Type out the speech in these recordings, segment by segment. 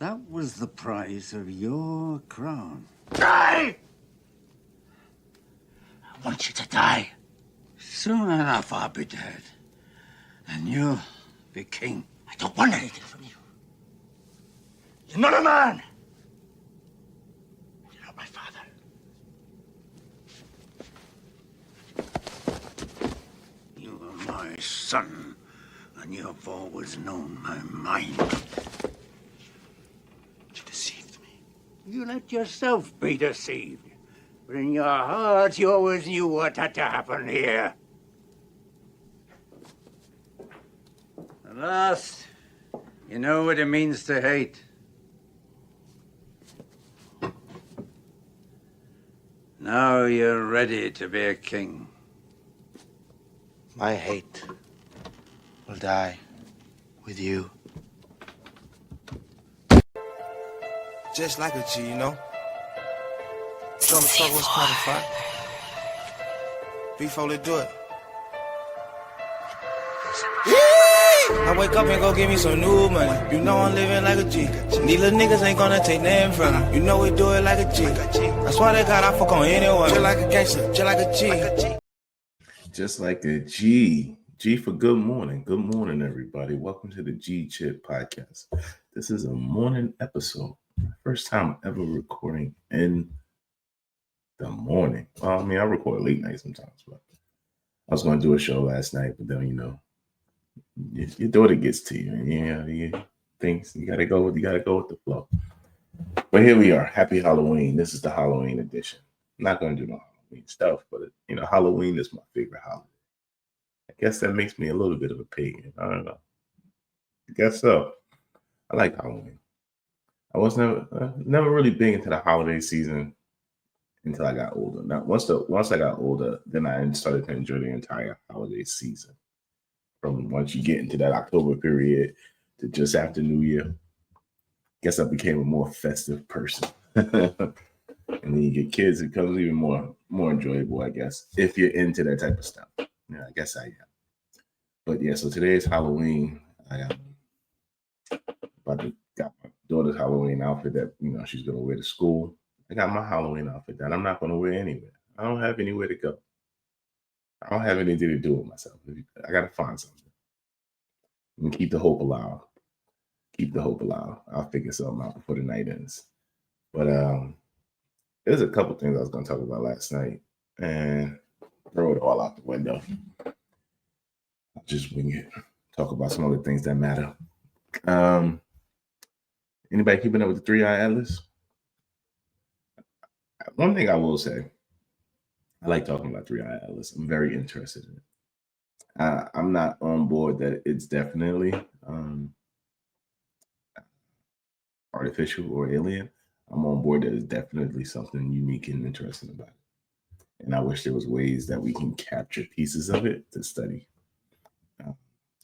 That was the price of your crown. Die! I want you to die. Soon enough, I'll be dead. And you'll be king. I don't want anything from you. You're not a man. You're not my father. You are my son, and you have always known my mind. You deceived me. You let yourself be deceived. But in your heart, you always knew what had to happen here. At last, you know what it means to hate. Now you're ready to be a king. My hate will die with you. Just like a G, you know? Some talk was qualified. Before they do it. I wake up and go give me some new money. You know I'm living like a G. These little niggas ain't gonna take nothing from me. You know we do it like a G. That's why they got I fuck on anyone. Just like a gangster, just like a G. Just like a G. G for good morning. Good morning, everybody. Welcome to the Chit Podcast. This is a morning episode. First time ever recording in the morning. Well, I mean, I record late night sometimes, but I was going to do a show last night, but then, you know, your daughter gets to you, and you things you gotta go with the flow. But here we are. Happy Halloween. This is the Halloween edition. I'm not gonna do no Halloween stuff, but Halloween is my favorite holiday. I guess that makes me a little bit of a pagan. I don't know. I guess so. I like Halloween. I was never really big into the holiday season until I got older. Now, once I got older, then I started to enjoy the entire holiday season. From once you get into that October period to just after New Year, guess I became a more festive person. And then you get kids, it becomes even more enjoyable, I guess, if you're into that type of stuff. Yeah, I guess I am. But yeah, so today is Halloween. I am about to got my daughter's Halloween outfit that she's gonna wear to school. I got my Halloween outfit that I'm not gonna wear anywhere. I don't have anywhere to go. I don't have anything to do with myself. I gotta find something. And keep the hope alive. Keep the hope alive. I'll figure something out before the night ends. But there's a couple things I was gonna talk about last night, and throw it all out the window. I'll just wing it. Talk about some other things that matter. Anybody keeping up with the 3-Eye Atlas? One thing I will say, I like talking about 3-Eye Atlas. I'm very interested in it. I'm not on board that it's definitely artificial or alien. I'm on board that it's definitely something unique and interesting about it. And I wish there was ways that we can capture pieces of it to study.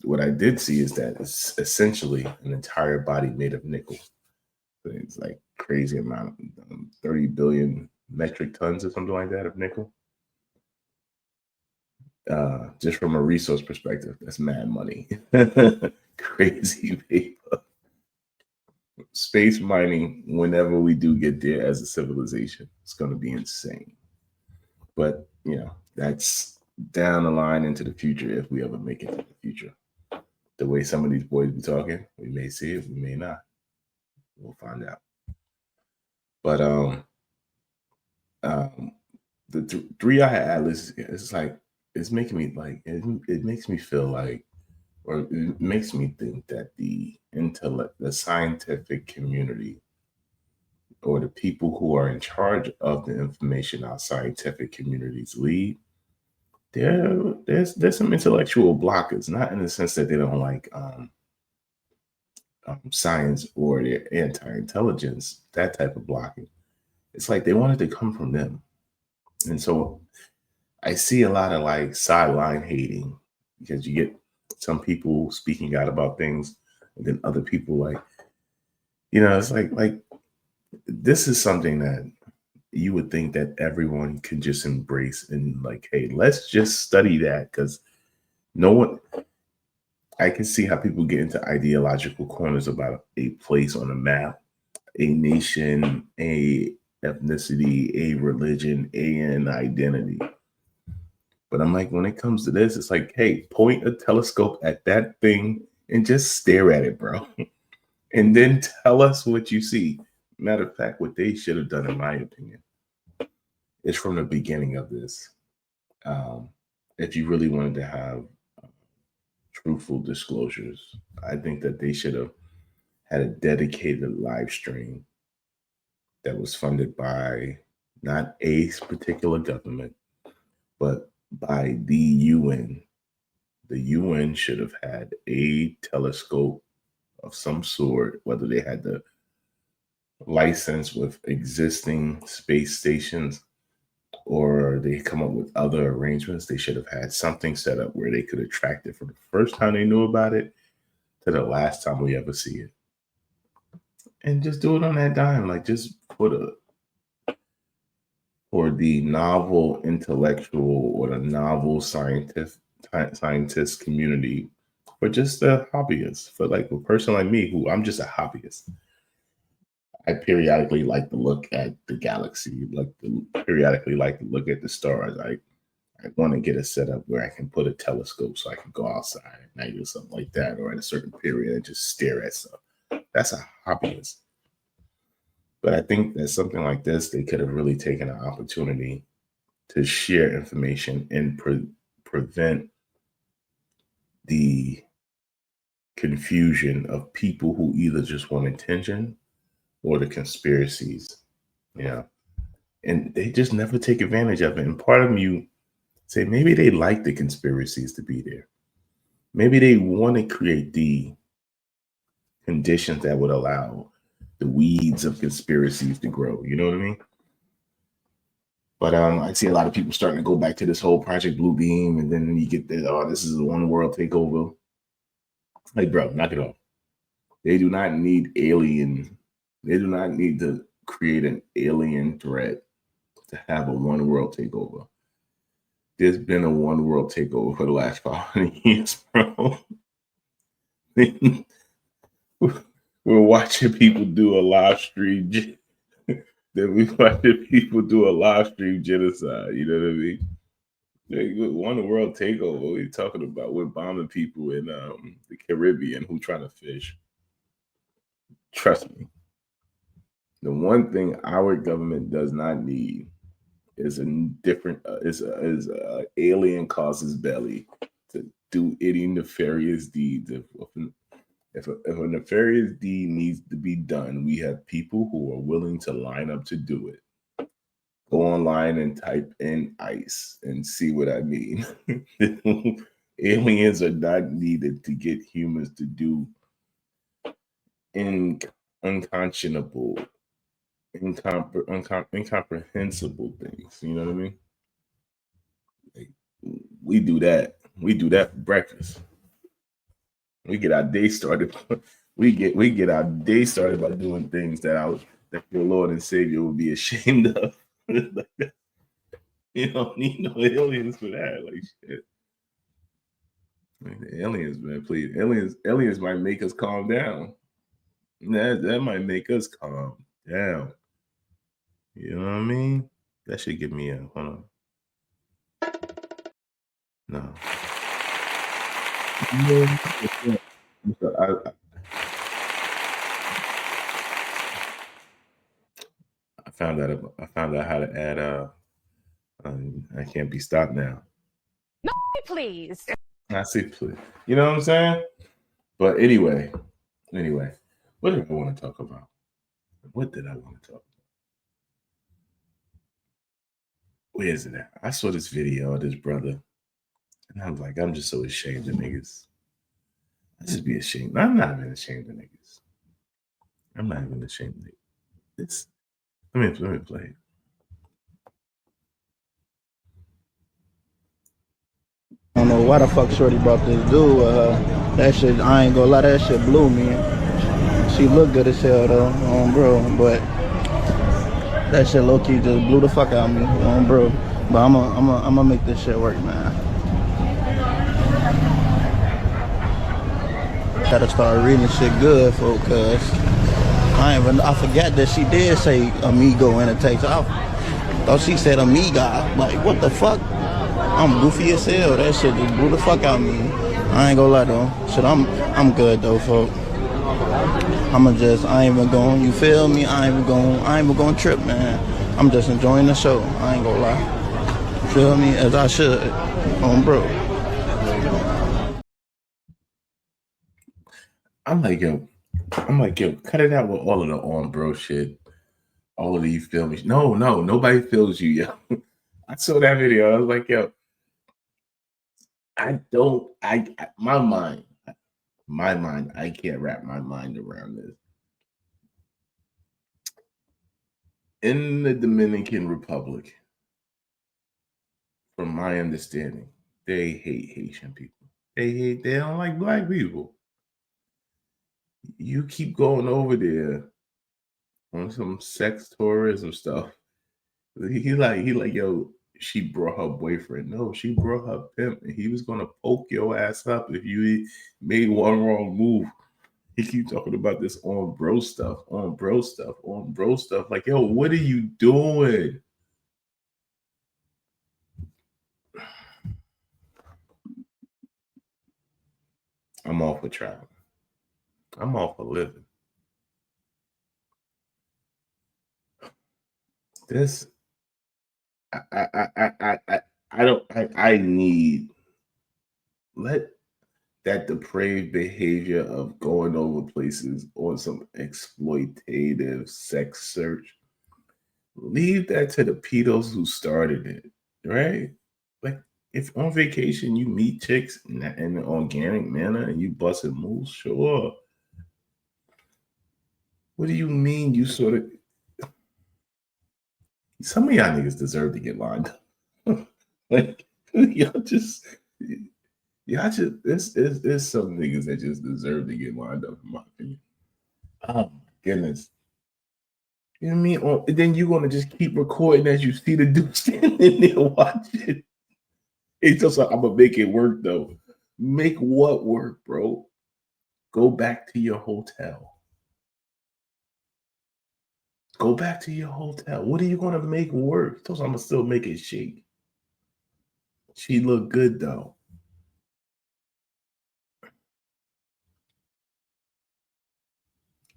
What I did see is that it's essentially an entire body made of nickel. It's like crazy amount, 30 billion metric tons or something like that of nickel. Just from a resource perspective, that's mad money. Crazy paper. Space mining, whenever we do get there as a civilization, it's going to be insane. But, that's down the line into the future if we ever make it to the future. The way some of these boys be talking, we may see it, we may not. We'll find out. But the 3-Eye Atlas is like, it's making me like, it makes me feel like, or it makes me think that the scientific community, or the people who are in charge of the information our scientific communities lead, there's some intellectual blockers, not in the sense that they don't like science or they're anti-intelligence, that type of blocking. It's like they wanted to come from them. And so I see a lot of like sideline hating, because you get some people speaking out about things, and then other people like, it's like this is something that you would think that everyone can just embrace and like, hey, let's just study that, because I can see how people get into ideological corners about a place on a map a nation, a ethnicity, a religion, an identity. But I'm like, when it comes to this, it's like, hey, point a telescope at that thing and just stare at it, bro. And then tell us what you see. Matter of fact, what they should have done, in my opinion, is from the beginning of this. If you really wanted to have truthful disclosures, I think that they should have had a dedicated live stream that was funded by not a particular government, but by the UN. The UN should have had a telescope of some sort, whether they had the license with existing space stations or they come up with other arrangements. They should have had something set up where they could have tracked it from the first time they knew about it to the last time we ever see it. And just do it on that dime. Like, just put for the novel intellectual or the novel scientist community, or just a hobbyist, for like a person like me, who I'm just a hobbyist. I periodically like to look at the galaxy, periodically like to look at the stars. I want to get a setup where I can put a telescope so I can go outside at night or something like that, or at a certain period and just stare at stuff. That's a hobbyist. But I think that something like this, they could have really taken an opportunity to share information and prevent the confusion of people who either just want attention or the conspiracies, and they just never take advantage of it. And part of you say, maybe they like the conspiracies to be there. Maybe they want to create the conditions that would allow the weeds of conspiracies to grow. You know what I mean? But I see a lot of people starting to go back to this whole Project Blue Beam, and then you get this, this is a one world takeover. Like, bro, knock it off. They do not need They do not need to create an alien threat to have a one world takeover. There's been a one world takeover for the last 500 years, bro. We're watching people do a live stream. Then we watching people do a live stream genocide. You know what I mean? One world takeover. What are you talking about? We're bombing people in the Caribbean who trying to fish. Trust me. The one thing our government does not need is alien causes belly to do any nefarious deeds. If a nefarious deed needs to be done, we have people who are willing to line up to do it. Go online and type in ICE and see what I mean. Aliens are not needed to get humans to do unconscionable, incomprehensible things. You know what I mean? Like, we do that. We do that for breakfast. We get our day started. We get our day started by doing things that your Lord and Savior would be ashamed of. You don't need no aliens for that. Like, shit. I mean, the aliens, man, please. Aliens might make us calm down. That might make us calm down. You know what I mean? That should give me hold on. No. I found out how to add I can't be stopped now. No, please. I see, please. You know what I'm saying? But anyway, what did I want to talk about? What did I want to talk about? Where is it at? I saw this video of this brother, and I'm like, I'm just so ashamed of niggas. I just be ashamed. I'm not even ashamed of niggas. I'm not even ashamed of niggas. Let me play it. I don't know why the fuck Shorty brought this dude. That shit, I ain't gonna lie, that shit blew me. She looked good as hell though, bro, but that shit low key just blew the fuck out of me, bro. But I'm gonna make this shit work, man. Gotta start reading shit good, folks, cause I forget that she did say amigo in the text. I thought she said amiga. Like, what the fuck? I'm goofy as hell. That shit just blew the fuck out of me. I ain't gonna lie though. Shit, I'm good though, folks. I ain't even going, you feel me? I ain't even going to trip, man. I'm just enjoying the show. I ain't gonna lie. You feel me? As I should. Bro. I'm like, yo, cut it out with all of the on bro shit. All of you feel me? No, nobody feels you, yo. I saw that video. I was like, yo, my mind, I can't wrap my mind around this. In the Dominican Republic, from my understanding, they hate Haitian people. They don't like black people. You keep going over there on some sex tourism stuff. He like, yo, she brought her boyfriend. No, she brought her pimp, and he was gonna poke your ass up if you made one wrong move. He keep talking about this on bro stuff. Like, yo, what are you doing? I'm all for traveling. I'm all for living. This, I need, let that depraved behavior of going over places on some exploitative sex search, leave that to the pedos who started it, right? Like, if on vacation you meet chicks in an organic manner and you busting moves, sure. What do you mean you sort of... Some of y'all niggas deserve to get lined up. Like, there's some niggas that just deserve to get lined up, in my opinion. Oh my goodness. You know what I mean? And then you're gonna just keep recording as you see the dude standing there watching. It's just like, I'm gonna make it work though. Make what work, bro? Go back to your hotel. Go back to your hotel. What are you gonna make work? I'm gonna still make it shake. She looked good though.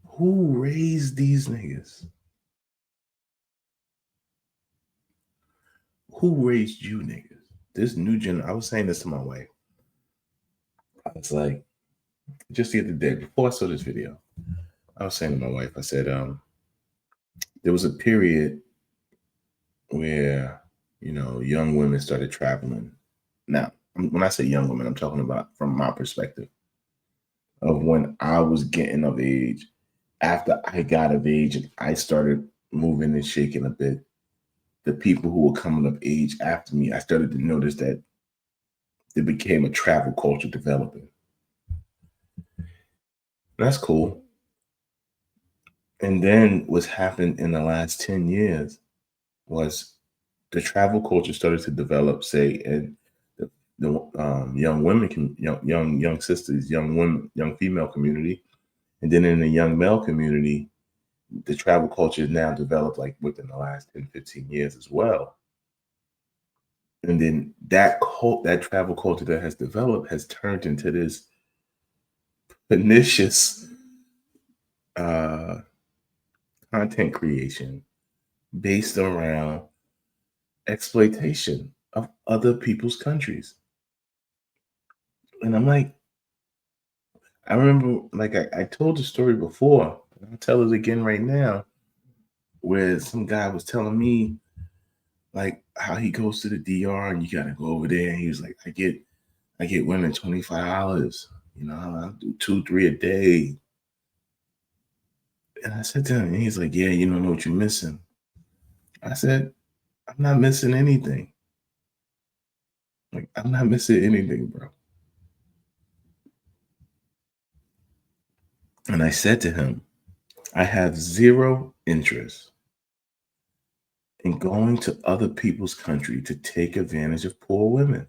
Who raised these niggas? Who raised you niggas? This new generation. I was saying this to my wife. I was like, just the other day, before I saw this video, I was saying to my wife, I said, there was a period where, young women started traveling. Now, when I say young women, I'm talking about from my perspective of when I was getting of age. After I got of age and I started moving and shaking a bit, the people who were coming of age after me, I started to notice that there became a travel culture developing. That's cool. And then what's happened in the last 10 years was the travel culture started to develop, say, in the young women, young sisters, young women, young female community. And then in the young male community, the travel culture is now developed like within the last 10, 15 years as well. And then that travel culture that has developed has turned into this pernicious content creation based around exploitation of other people's countries. And I'm like, I remember, like I told the story before, and I'll tell it again right now, where some guy was telling me like how he goes to the DR and you gotta go over there. And he was like, I get women $25, I'll do 2-3 a day. And I said to him, and he's like, yeah, you don't know what you're missing. I said, I'm not missing anything. Like, I'm not missing anything, bro. And I said to him, I have zero interest in going to other people's country to take advantage of poor women.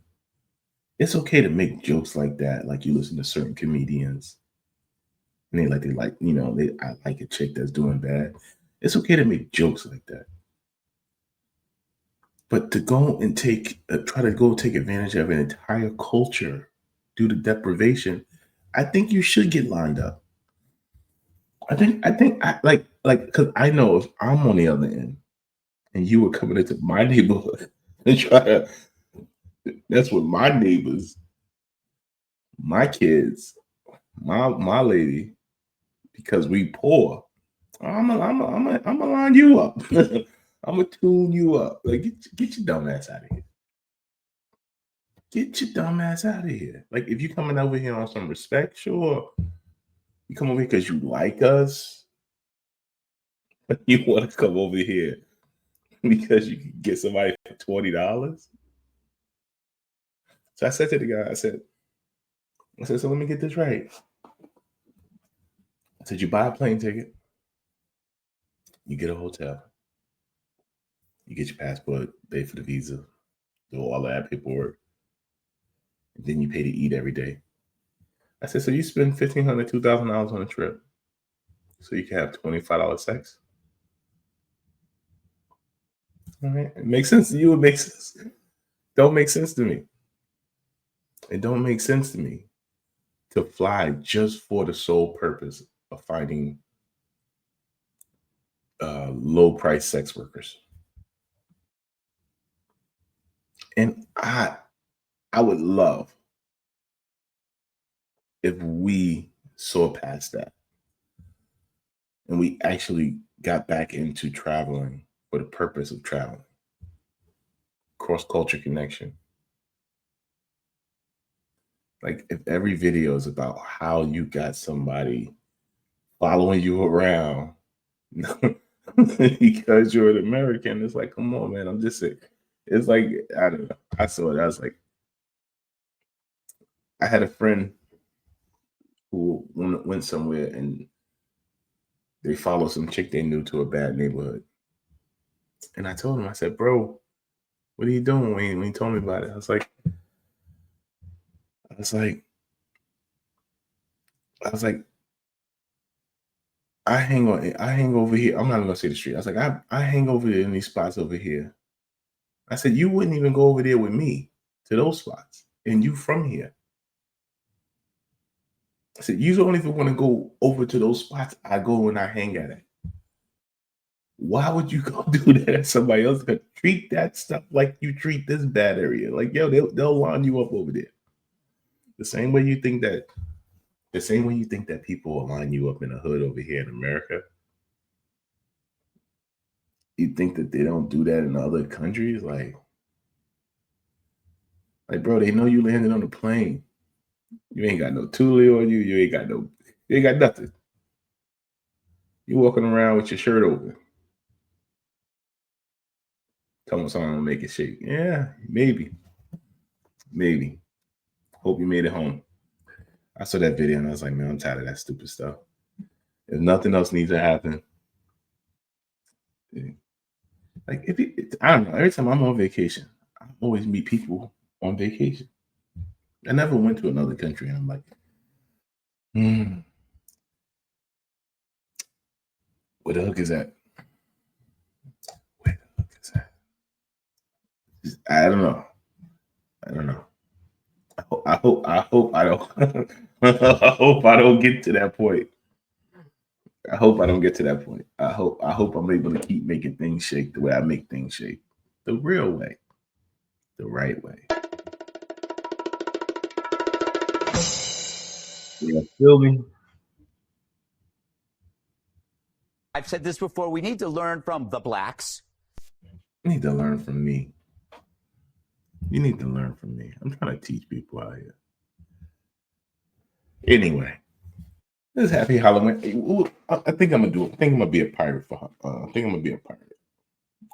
It's okay to make jokes like that, like you listen to certain comedians And I like a chick that's doing bad. It's okay to make jokes like that. But to go and try to go take advantage of an entire culture due to deprivation, I think you should get lined up. Because I know if I'm on the other end and you were coming into my neighborhood and that's what my neighbors, my kids, my lady, because we poor, I'm gonna line you up. I'm gonna tune you up. Like get your dumb ass out of here. Get your dumb ass out of here. Like if you coming over here on some respect, sure. You come over here because you like us. You want to come over here because you can get somebody for $20. So I said to the guy, I said, so let me get this right. I said, you buy a plane ticket, you get a hotel, you get your passport, pay for the visa, do all that paperwork, and then you pay to eat every day. I said, so you spend $1,500, $2,000 on a trip, so you can have $25 sex. All right, it makes sense to you. It makes sense. Don't make sense to me. It don't make sense to me to fly just for the sole purpose of finding low-price sex workers. And I would love if we saw past that and we actually got back into traveling for the purpose of traveling. Cross-culture connection. Like if every video is about how you got somebody following you around because you're an American, it's like, come on, man, I'm just sick. It's like, I don't know. I saw it. I was like, I had a friend who went somewhere and they followed some chick they knew to a bad neighborhood. And I told him, I said, bro, what are you doing when you told me about it? I was like, I hang over here. I'm not even gonna say the street. I was like, I hang over there in these spots over here. I said, you wouldn't even go over there with me to those spots. And you from here. I said, you don't even want to go over to those spots I go and I hang at it. Why would you go do that at somebody else? Could treat that stuff like you treat this bad area. Like, yo, they'll line you up over there. The same way you think that people will line you up in the hood over here in America. You think that they don't do that in other countries? Like, bro, they know you landed on a plane. You ain't got no Thule on you. You ain't got nothing. You walking around with your shirt open. Telling someone to make it shake. Yeah, maybe. Hope you made it home. I saw that video and I was like, man, I'm tired of that stupid stuff. If nothing else needs to happen, like I don't know. Every time I'm on vacation, I always meet people on vacation. I never went to another country and I'm like, where the hook is at? I don't know. I hope I don't. I hope I don't get to that point. I hope I'm able to keep making things shake the way I make things shake. The real way. The right way. You feel me? I've said this before. We need to learn from the blacks. You need to learn from me. You need to learn from me. I'm trying to teach people out here. Anyway, this is Happy Halloween. I think I'm gonna be a pirate for. I think I'm gonna be a pirate.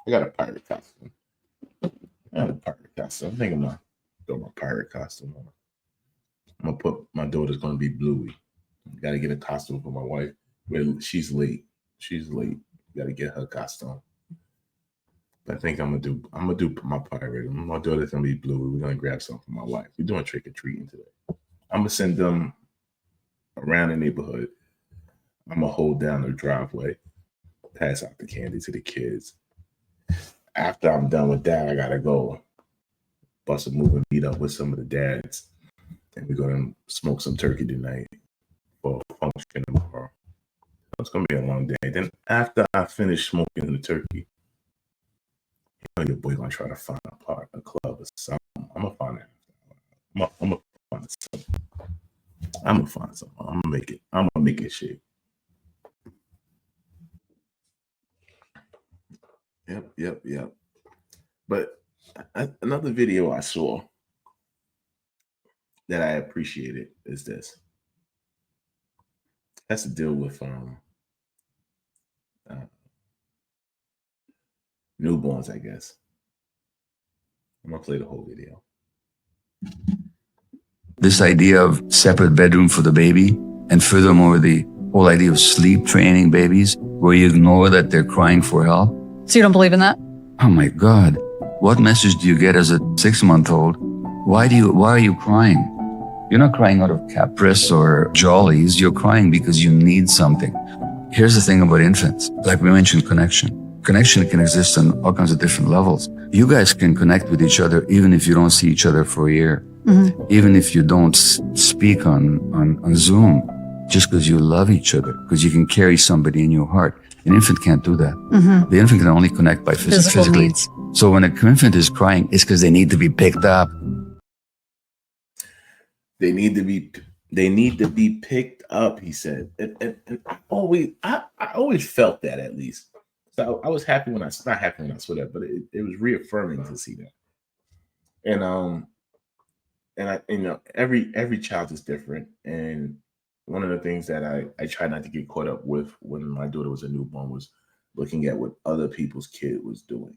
I got a pirate costume. I think I'm gonna throw my pirate costume on. I'm gonna put my daughter's gonna be Bluey. Got to get a costume for my wife. She's late. Got to get her costume. I think I'm gonna do my pirate. My daughter's gonna be Blue. We're gonna grab something for my wife. We're doing trick or treating today. I'm gonna send them around the neighborhood I'm gonna hold down the driveway, pass out the candy to the kids. After I'm done with that, I gotta go bust a move and meet up with some of the dads, and we're gonna smoke some turkey tonight for a function tomorrow. It's gonna be a long day. Then after I finish smoking the turkey, your boy gonna try to find a club or something. I'm gonna find it. I'm gonna find something. I'm gonna find something. I'm gonna make it shake. Yep. But another video I saw that I appreciated is this. It has to deal with newborns, I guess. I'm gonna play the whole video. This idea of separate bedroom for the baby, and furthermore, the whole idea of sleep training babies, where you ignore that they're crying for help. So you don't believe in that? Oh my God. What message do you get as a 6-month-old? Why are you crying? You're not crying out of caprice or jollies. You're crying because you need something. Here's the thing about infants. Like we mentioned, connection. Connection can exist on all kinds of different levels. You guys can connect with each other even if you don't see each other for a year. Mm-hmm. Even if you don't speak on Zoom, just because you love each other, because you can carry somebody in your heart. An infant can't do that. Mm-hmm. The infant can only connect by physically. Needs. So when an infant is crying, it's because they need to be picked up. They need to be picked up, he said. And I always felt that, at least. So I was happy when I saw that, but it was reaffirming to see that. And I, every child is different. And one of the things that I try not to get caught up with when my daughter was a newborn was looking at what other people's kid was doing,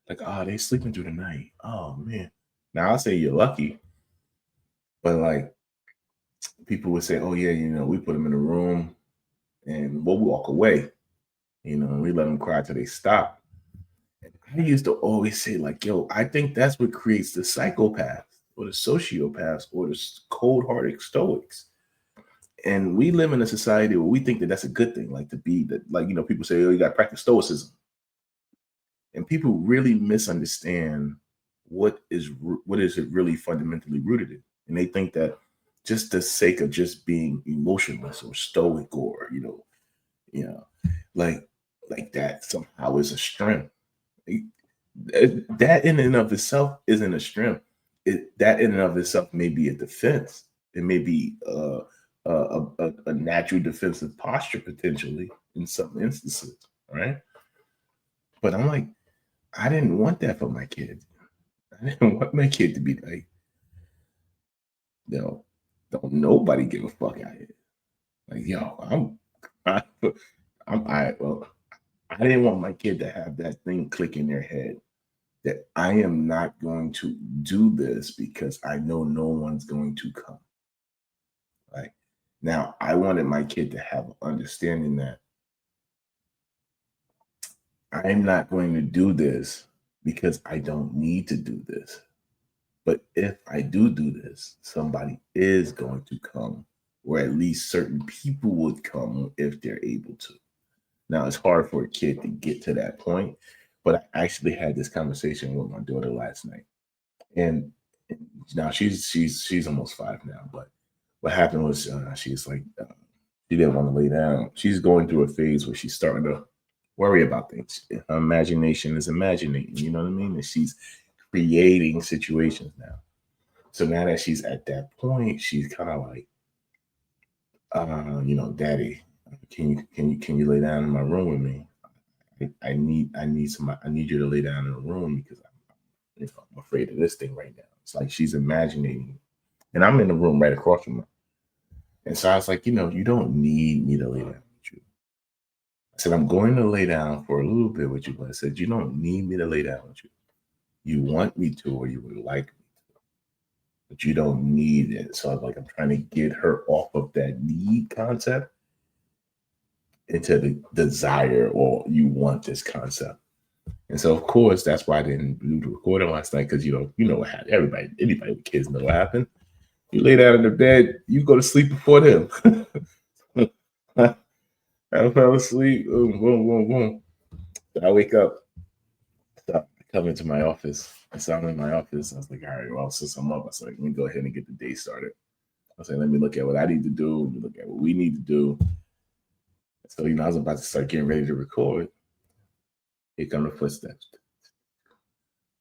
like, oh, they sleeping through the night. Oh man. Now I'll say you're lucky, but like people would say, oh yeah, we put them in a room and we'll walk away, and we let them cry till they stop. And I used to always say like, yo, I think that's what creates the psychopaths or the sociopaths or the cold-hearted stoics. And we live in a society where we think that that's a good thing, like to be that, like, people say, oh, you got to practice stoicism. And people really misunderstand what is it really fundamentally rooted in. And they think that just the sake of just being emotionless or stoic or, like that somehow is a strength. That in and of itself isn't a strength. That in and of itself may be a defense. It may be a natural defensive posture potentially in some instances, right? But I'm like, I didn't want that for my kid. I didn't want my kid to be like, don't nobody give a fuck out here. Like, yo, I didn't want my kid to have that thing click in their head that I am not going to do this because I know no one's going to come. Like, now I wanted my kid to have understanding that I'm not going to do this because I don't need to do this. But if I do this, somebody is going to come, or at least certain people would come if they're able to. Now, it's hard for a kid to get to that point, but I actually had this conversation with my daughter last night. And now she's almost 5 now, but what happened was she's like, she didn't want to lay down. She's going through a phase where she's starting to worry about things. Her imagination is imagining, you know what I mean? And she's creating situations now. So now that she's at that point, she's kind of like, Daddy, can you lay down in my room with me? I need you to lay down in the room because I'm afraid of this thing right now. It's like she's imagining, and I'm in the room right across from her. And so I was like, you don't need me to lay down with you. I said, I'm going to lay down for a little bit with you, but I said, you don't need me to lay down with you. You want me to, or you would like me to, but you don't need it. So I'm trying to get her off of that need concept into the desire, or you want this concept. And so, of course, that's why I didn't do the recording last night, because you know what happened. Anybody with kids know what happened. You lay down in the bed, you go to sleep before them. I fell asleep. Boom, boom, boom, boom. So I wake up. So I come into my office. And so I'm in my office. I was like, all right, well, since I'm up, I was like, let me go ahead and get the day started. I was like, let me look at what I need to do. Let me look at what we need to do. So, I was about to start getting ready to record. Here come the footsteps.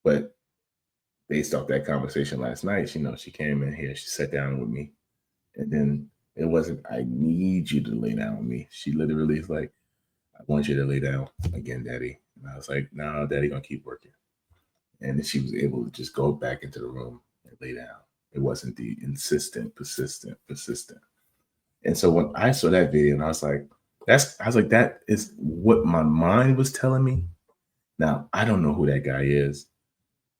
But based off that conversation last night, she came in here, she sat down with me. And then it wasn't, I need you to lay down with me. She literally is like, I want you to lay down again, Daddy. And I was like, no, Daddy gonna keep working. And then she was able to just go back into the room and lay down. It wasn't the insistent, persistent. And so when I saw that video, and I was like, that is what my mind was telling me. Now, I don't know who that guy is.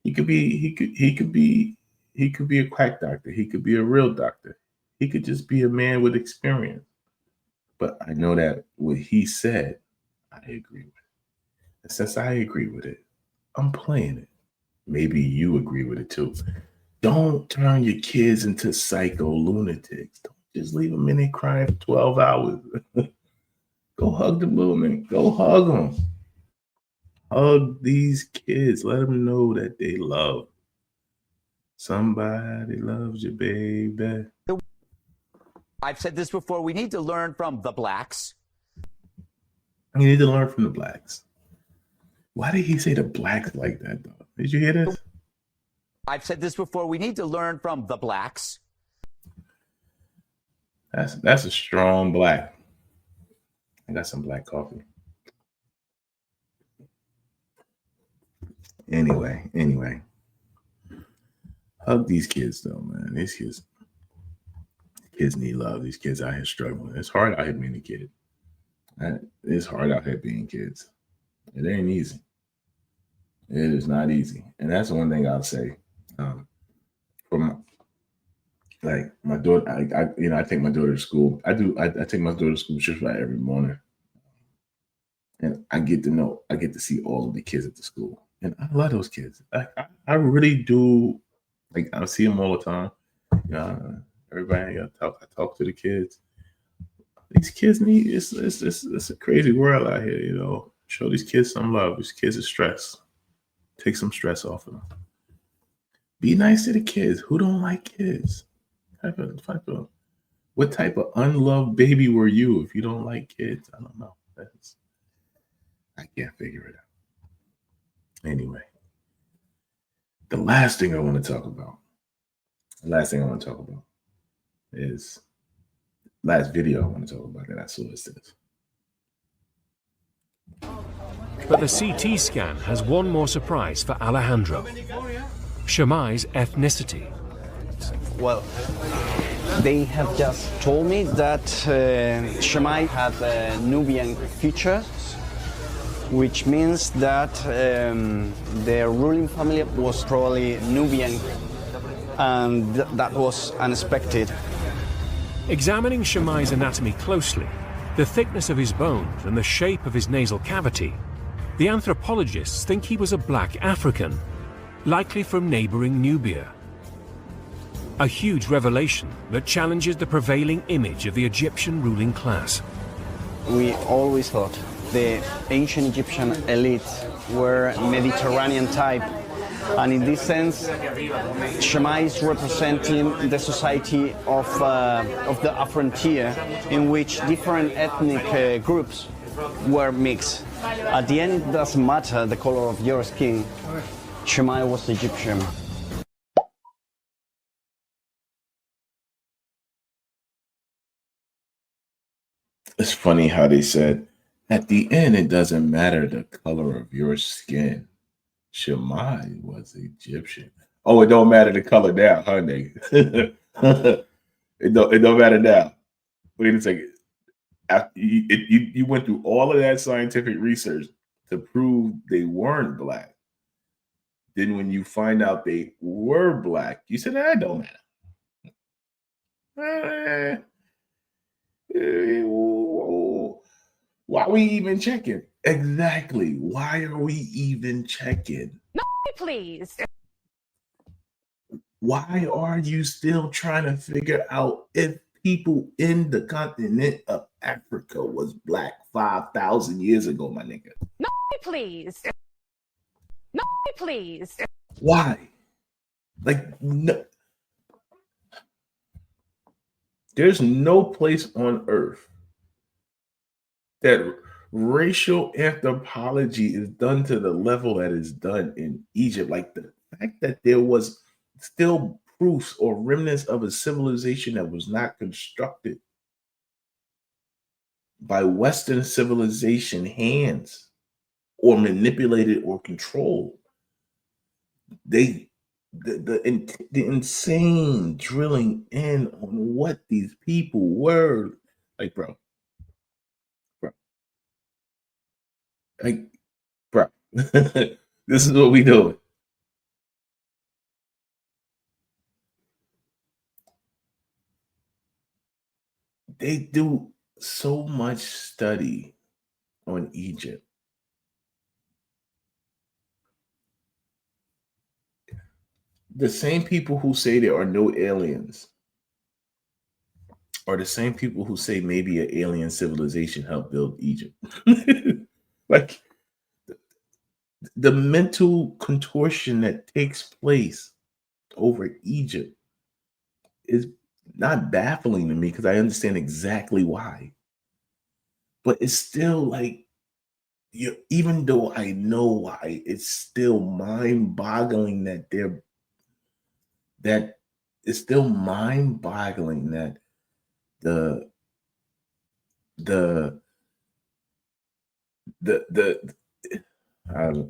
He could be a quack doctor. He could be a real doctor. He could just be a man with experience. But I know that what he said, I agree with. And since I agree with it, I'm playing it. Maybe you agree with it too. Don't turn your kids into psycho lunatics. Don't just leave them in there crying for 12 hours. Go hug the little man. Go hug them. Hug these kids. Let them know that they love. Somebody loves you, baby. I've said this before. We need to learn from the blacks. You need to learn from the blacks. Why did he say the blacks like that, though? Did you hear this? I've said this before. We need to learn from the blacks. That's a strong black. I got some black coffee. Anyway. Hug these kids, though, man. These kids need love. These kids out here struggling. It's hard out here being a kid. It's hard out here being kids. It ain't easy. It is not easy. And that's the one thing I'll say. From my daughter, I take my daughter to school. I take my daughter to school just about every morning. And I get to see all of the kids at the school. And I love those kids. I really do. Like, I see them all the time. Everybody, I talk to the kids. These kids it's a crazy world out here, Show these kids some love. These kids are stressed. Take some stress off of them. Be nice to the kids. Who don't like kids? What type of unloved baby were you if you don't like kids? I don't know. I can't figure it out. Anyway, the last thing I want to talk about is last video I want to talk about that I saw is this. But the CT scan has one more surprise for Alejandro. Shamai's ethnicity. Well, they have just told me that Shamai had Nubian features, which means that their ruling family was probably Nubian, and that was unexpected. Examining Shamai's anatomy closely, the thickness of his bones and the shape of his nasal cavity, the anthropologists think he was a black African, likely from neighboring Nubia. A huge revelation that challenges the prevailing image of the Egyptian ruling class. We always thought the ancient Egyptian elite were Mediterranean type, and in this sense, Shamai is representing the society of the frontier, in which different ethnic groups were mixed. At the end, it doesn't matter the color of your skin. Shamai was Egyptian. It's funny how they said, at the end, it doesn't matter the color of your skin. Shamai was Egyptian. Oh, it don't matter the color now, huh, nigga? It don't matter now. Wait a second. You went through all of that scientific research to prove they weren't black. Then when you find out they were black, you said, that don't matter. Why are we even checking? Exactly. Why are we even checking? No, please. Why are you still trying to figure out if people in the continent of Africa was black 5,000 years ago, my nigga. No, please. No, please. Why? Like, no, there's no place on earth that racial anthropology is done to the level that is done in Egypt. Like the fact that there was still proofs or remnants of a civilization that was not constructed by Western civilization hands or manipulated or controlled. The insane drilling in on what these people were like, bro. Like, bro, this is what we doing. They do so much study on Egypt. The same people who say there are no aliens are the same people who say maybe an alien civilization helped build Egypt. Like the mental contortion that takes place over Egypt is not baffling to me because I understand exactly why. But it's still like, even though I know why, it's still mind-boggling that it's still mind-boggling that the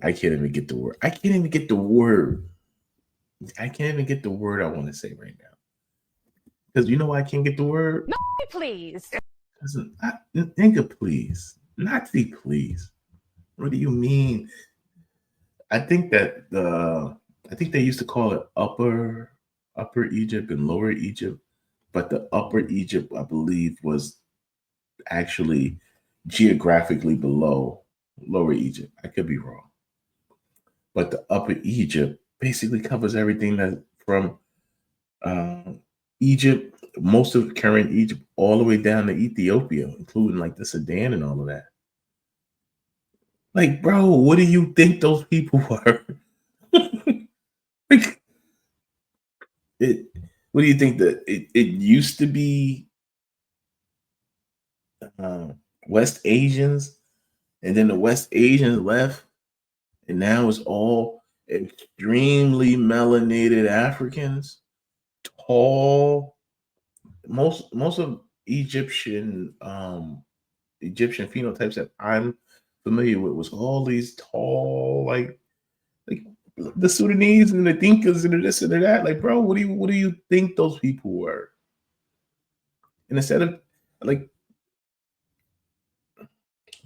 I can't even get the word. I can't even get the word. I can't even get the word I want to say right now. Because you know why I can't get the word? No, please. Nigga, please. Nazi, please. What do you mean? I think that I think they used to call it upper Egypt and lower Egypt, but the upper Egypt, I believe, was actually geographically below lower Egypt. I could be wrong. But the upper Egypt basically covers everything that from Egypt, most of current Egypt, all the way down to Ethiopia, including like the Sudan and all of that. Like, bro, what do you think those people were? Like, what do you think that it used to be West Asians, and then the West Asians left, and now it's all extremely melanated Africans, tall. Most of Egyptian phenotypes that I'm familiar with was all these tall, like the Sudanese and the Dinkas and the this and the that. Like, bro, what do you think those people were? And instead of like,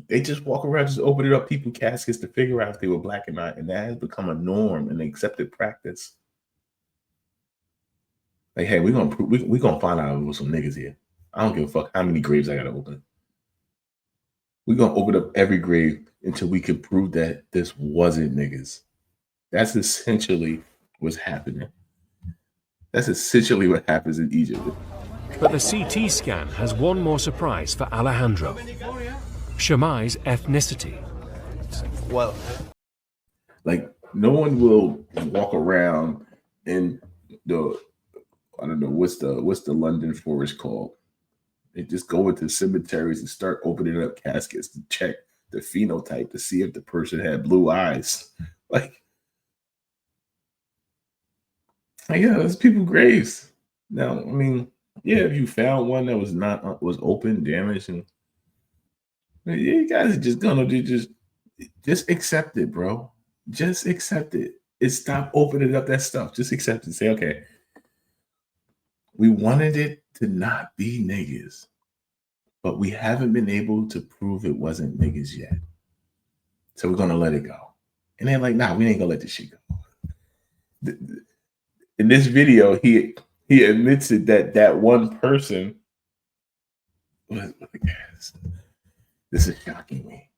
they just walk around, just opening up people caskets to figure out if they were black or not, and that has become a norm and accepted practice. Like, hey, we're gonna find out with some niggas here. I don't give a fuck how many graves I gotta open. We're gonna open up every grave until we can prove that this wasn't niggas. That's essentially what's happening. That's essentially what happens in Egypt. But the CT scan has one more surprise for Alejandro. Shammai's ethnicity. Well, like, no one will walk around in the, I don't know, what's the London forest called? They just go into cemeteries and start opening up caskets to check the phenotype to see if the person had blue eyes. Like, yeah, there's people graves. Now, I mean, yeah, if you found one that was open, damaged, and you guys are just gonna just accept it, bro. Just accept it. And stop opening up that stuff. Just accept it. Say, okay, we wanted it to not be niggas, but we haven't been able to prove it wasn't niggas yet. So we're gonna let it go. And they're like, nah, we ain't gonna let this shit go. In this video, he admits it that one person was, this is shocking me.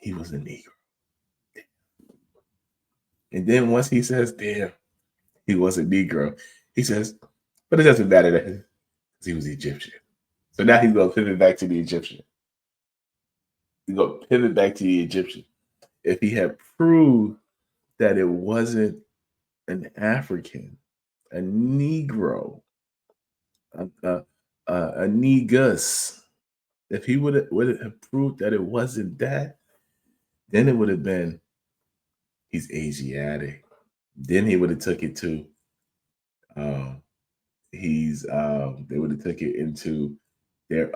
He was a Negro. And then once he says, damn, he was a Negro, he says, but it doesn't matter that he was Egyptian. So now he's going to pivot back to the Egyptian. He's going to pivot back to the Egyptian. If he had proved that it wasn't an African, a Negro, a negus, if he would have proved that it wasn't that, then it would have been he's Asiatic. Then he would have took it to they would have took it into their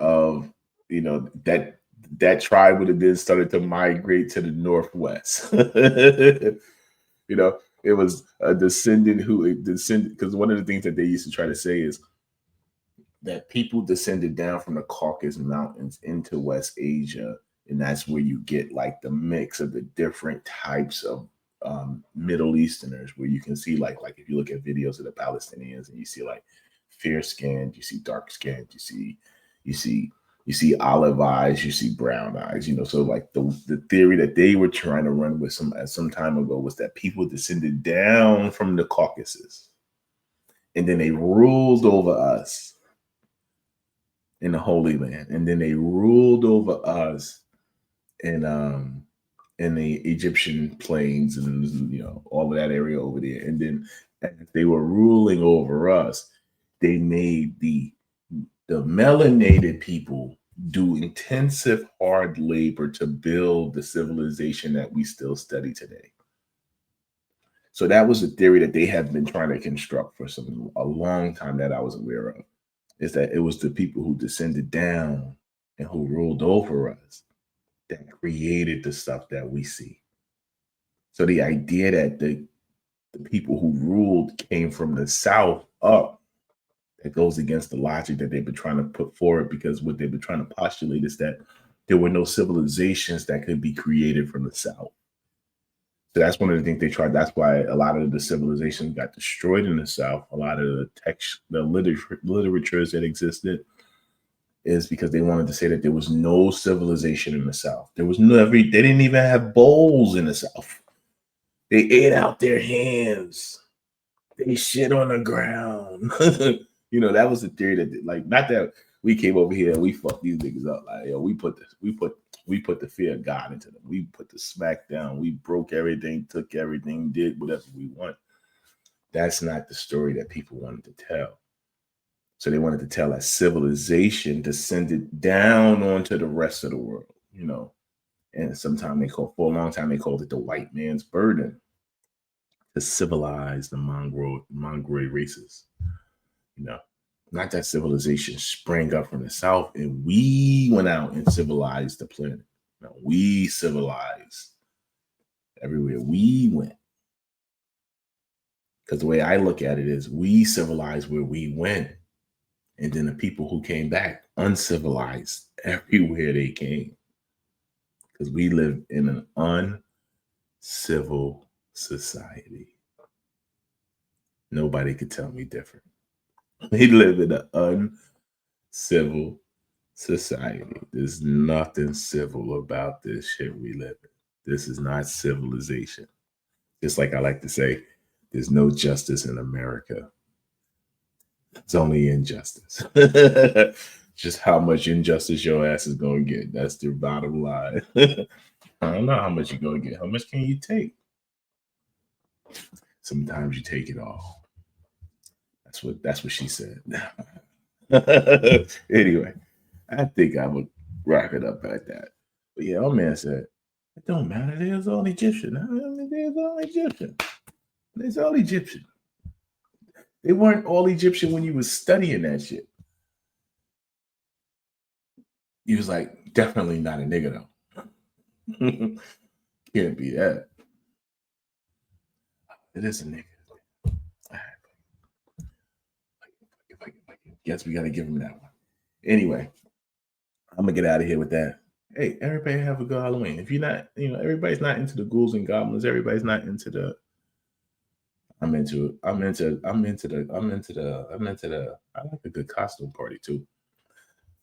that tribe would have then started to migrate to the northwest. It was a descendant because one of the things that they used to try to say is that people descended down from the Caucasus Mountains into West Asia, and that's where you get like the mix of the different types of Middle Easterners, where you can see like if you look at videos of the Palestinians and you see like fair skinned, you see dark skinned, you see olive eyes, you see brown eyes, so like the theory that they were trying to run with some time ago was that people descended down from the Caucasus and then they ruled over us in the Holy Land, and then they ruled over us in the Egyptian plains and all of that area over there. And then as they were ruling over us, they made the melanated people do intensive hard labor to build the civilization that we still study today. So that was a theory that they have been trying to construct for a long time that I was aware of, is that it was the people who descended down and who ruled over us that created the stuff that we see. So the idea that the people who ruled came from the south up, that goes against the logic that they've been trying to put forward, because what they've been trying to postulate is that there were no civilizations that could be created from the south. So that's one of the things they tried. That's why a lot of the civilizations got destroyed in the south. A lot of the literatures that existed is because they wanted to say that there was no civilization in the south. There was they didn't even have bowls in the south. They ate out their hands. They shit on the ground. That was the theory that, like, not that we came over here and we fucked these niggas up. Like, we put the fear of God into them. We put the smack down. We broke everything, took everything, did whatever we want. That's not the story that people wanted to tell. So they wanted to tell that civilization descended down onto the rest of the world, And for a long time, they called it the white man's burden to civilize the Mongoloid races. Not that civilization sprang up from the south and we went out and civilized the planet. No, we civilized everywhere we went. Because the way I look at it is we civilized where we went. And then the people who came back uncivilized everywhere they came. Because we live in an uncivil society. Nobody could tell me different. We live in an uncivil society. There's nothing civil about this shit we live in. This is not civilization. Just like I like to say, there's no justice in America. It's only injustice. Just how much injustice your ass is going to get. That's the bottom line. I don't know how much you're going to get. How much can you take? Sometimes you take it all. That's what she said. Anyway, I think I would wrap it up like that. But yeah, our man said, it don't matter. There's all Egyptian. There's all Egyptian. There's all Egyptian. They weren't all Egyptian when you was studying that shit. He was like, definitely not a nigga though. Can't be that. It is a nigga. Guess we got to give him that one. Anyway, I'm gonna get out of here with that. Hey, everybody have a good Halloween. If you're not, everybody's not into the ghouls and goblins. Everybody's not into the. I'm into the. I like a good costume party too.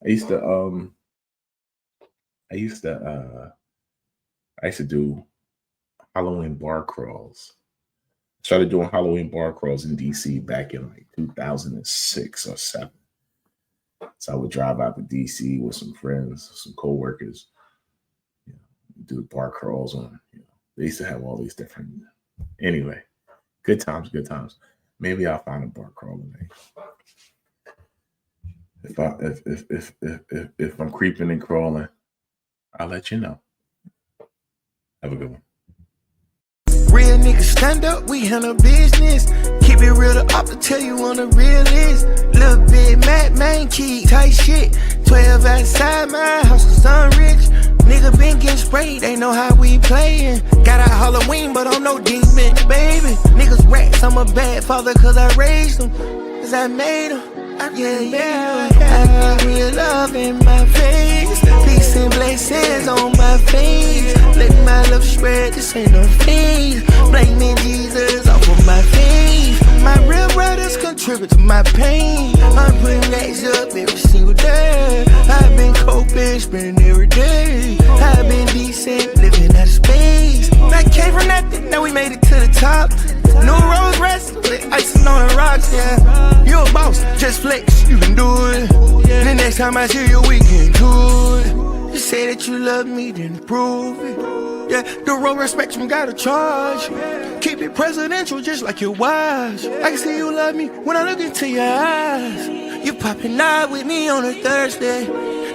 I used to do Halloween bar crawls. Started doing Halloween bar crawls in DC back in like 2006 or 7. So I would drive out to DC with some friends, some coworkers, do bar crawls on. They used to have all these different. Anyway, good times, good times. Maybe I'll find a bar crawl today. If I'm creeping and crawling, I'll let you know. Have a good one. Real niggas stand up, we handle business. Keep it real to up to tell you on the realest. Little bit mad, man, key, tight shit. 12 outside my house, cause I'm rich. Nigga been getting sprayed, they know how we playin'. Got out Halloween, but I'm no demon, baby. Niggas rats, I'm a bad father cause I raised them. Cause I made them. I give real love in my face. Peace and blessings on my face. Let my love spread, this ain't no phase. Blaming Jesus off of my faith. My real brothers contribute to my pain. I'm putting racks up every single day. I've been coping, spending every day. I've been decent, living out of space. I came from nothing, now we made it to the top. New Rose rest, with icing on the rocks, yeah. You a boss, just flex, you can do it. The next time I see you, we can do it. You say that you love me, then prove it. Yeah, the road respect you gotta charge. Keep it presidential, just like your wives. I can see you love me when I look into your eyes. You popping out with me on a Thursday.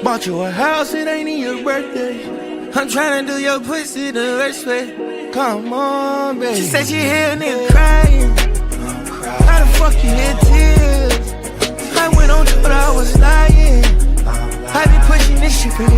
Bought you a house, it ain't in your birthday. I'm trying to do your pussy the worst way. Come on, baby. She said she hear a nigga crying. How the fuck you hear tears? I went on to but I was lying. I been pushing this shit for the